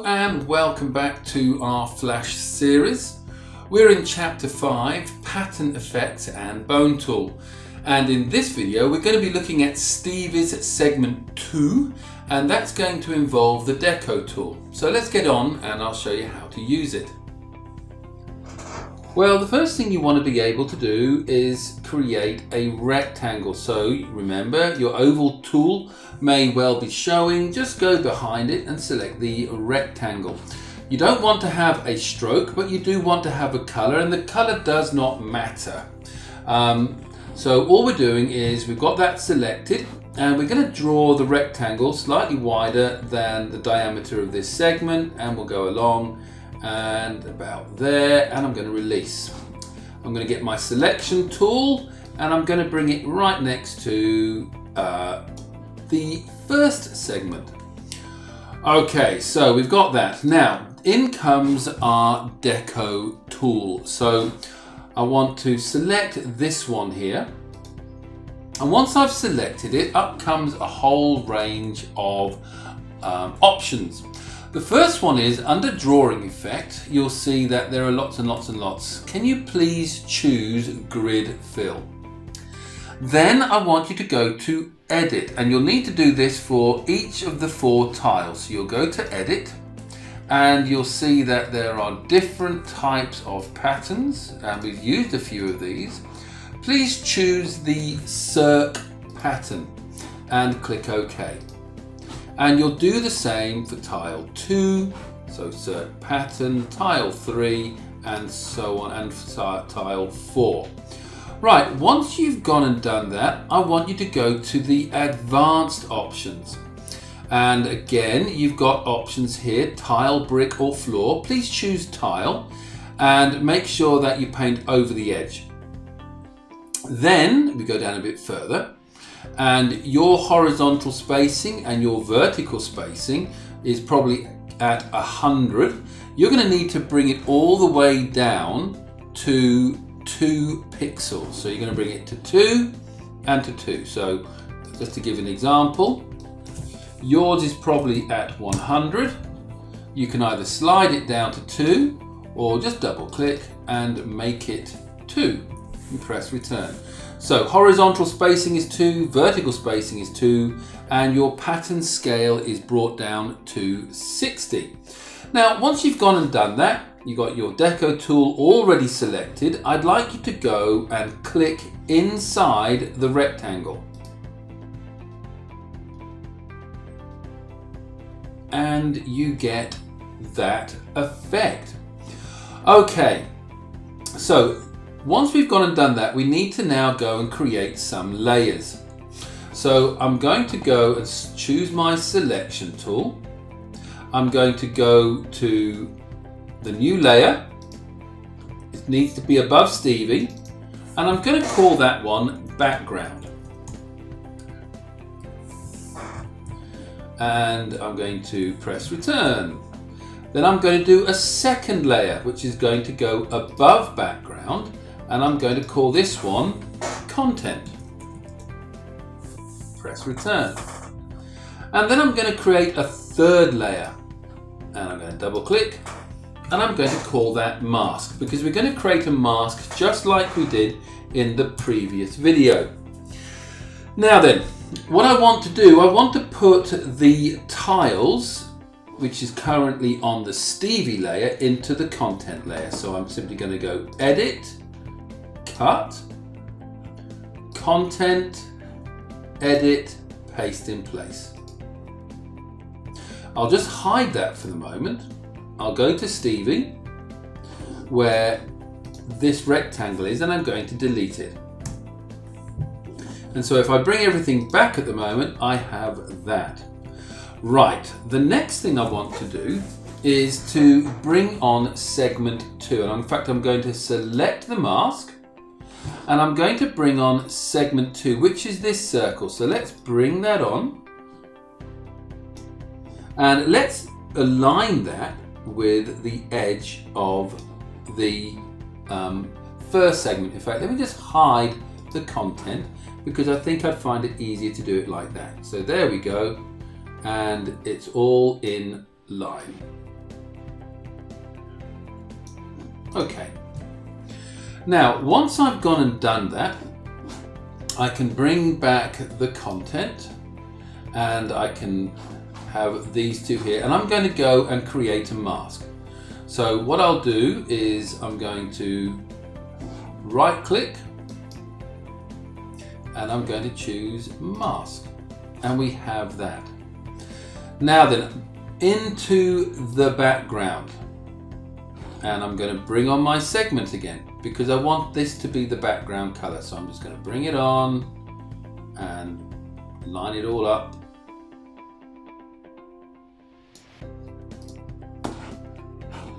and welcome back to our Flash series. We're in chapter 5, Pattern Effects and Bone Tool. And in this video we're going to be looking at Stevie's segment 2, and that's going to involve the Deco tool. So let's get on and I'll show you how to use it. Well, the first thing you want to be able to do is create a rectangle. So remember, your oval tool may well be showing. Just go behind it and select the rectangle. You don't want to have a stroke, but you do want to have a color, and the color does not matter. So all we're doing is we've got that selected, and we're going to draw the rectangle slightly wider than the diameter of this segment, and we'll go along and about there, and I'm going to release. I'm going to get my selection tool and I'm going to bring it right next to the first segment. Okay, so we've got that. Now in comes our Deco tool. So I want to select this one here, and once I've selected it, up comes a whole range of options. The first one is under drawing effect. You'll see that there are lots and lots and lots. Can you please choose grid fill? Then I want you to go to edit, and you'll need to do this for each of the 4 tiles. So you'll go to edit and you'll see that there are different types of patterns, and we've used a few of these. Please choose the circ pattern and click OK. And you'll do the same for tile 2, so circ pattern, tile 3, and so on, and tile 4. Right, once you've gone and done that, I want you to go to the advanced options. And again, you've got options here, tile, brick or floor. Please choose tile and make sure that you paint over the edge. Then we go down a bit further, and your horizontal spacing and your vertical spacing is probably at 100. You're going to need to bring it all the way down to 2 pixels. So you're going to bring it to 2 and to 2. So just to give an example, yours is probably at 100. You can either slide it down to 2 or just double click and make it 2 and press return. So horizontal spacing is 2, vertical spacing is 2, and your pattern scale is brought down to 60. Now once you've gone and done that, you've got your Deco tool already selected. I'd like you to go and click inside the rectangle. And you get that effect. Okay, so once we've gone and done that, we need to now go and create some layers. So I'm going to go and choose my selection tool. I'm going to go to the new layer. It needs to be above Stevie, and I'm going to call that one background. And I'm going to press return. Then I'm going to do a second layer, which is going to go above background, and I'm going to call this one content. Press return. And then I'm going to create a third layer, and I'm going to double click, and I'm going to call that mask, because we're going to create a mask just like we did in the previous video. Now then, what I want to do, I want to put the tiles, which is currently on the Stevie layer, into the content layer. So I'm simply going to go edit, cut, content, edit, paste in place. I'll just hide that for the moment. I'll go to Stevie, where this rectangle is, and I'm going to delete it. And so if I bring everything back at the moment, I have that. Right, the next thing I want to do is to bring on segment 2. And in fact, I'm going to select the mask, and I'm going to bring on segment 2, which is this circle. So let's bring that on, and let's align that with the edge of the first segment. In fact, let me just hide the content, because I think I'd find it easier to do it like that. So there we go, and it's all in line. Okay. Now, once I've gone and done that, I can bring back the content and I can have these two here, and I'm going to go and create a mask. So what I'll do is I'm going to right click and I'm going to choose mask, and we have that. Now then, into the background, and I'm going to bring on my segment again because I want this to be the background color. So I'm just going to bring it on and line it all up.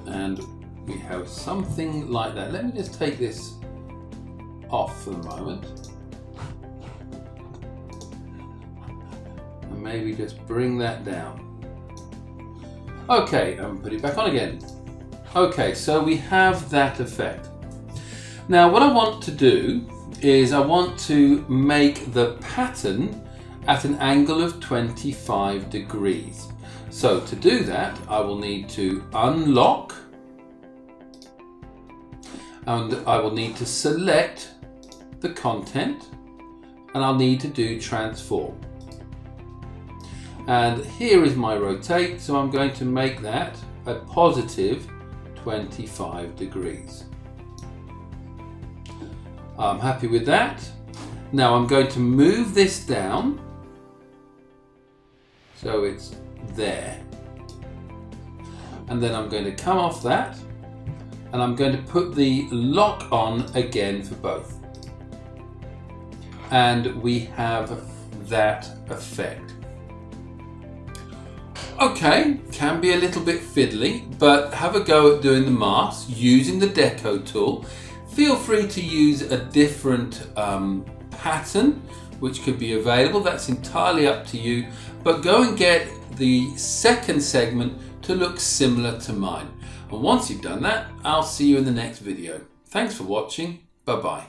And we have something like that. Let me just take this off for the moment. And maybe just bring that down. Okay, and put it back on again. Okay, so we have that effect. Now what I want to do is I want to make the pattern at an angle of 25 degrees. So to do that, I will need to unlock, and I will need to select the content, and I'll need to do transform. And here is my rotate, so I'm going to make that a positive 25 degrees. I'm happy with that. Now I'm going to move this down so it's there, and then I'm going to come off that and I'm going to put the lock on again for both, and we have that effect. Okay, can be a little bit fiddly, but have a go at doing the mask using the Deco tool. Feel free to use a different pattern which could be available. That's entirely up to you, but go and get the second segment to look similar to mine. And once you've done that, I'll see you in the next video. Thanks for watching. Bye bye.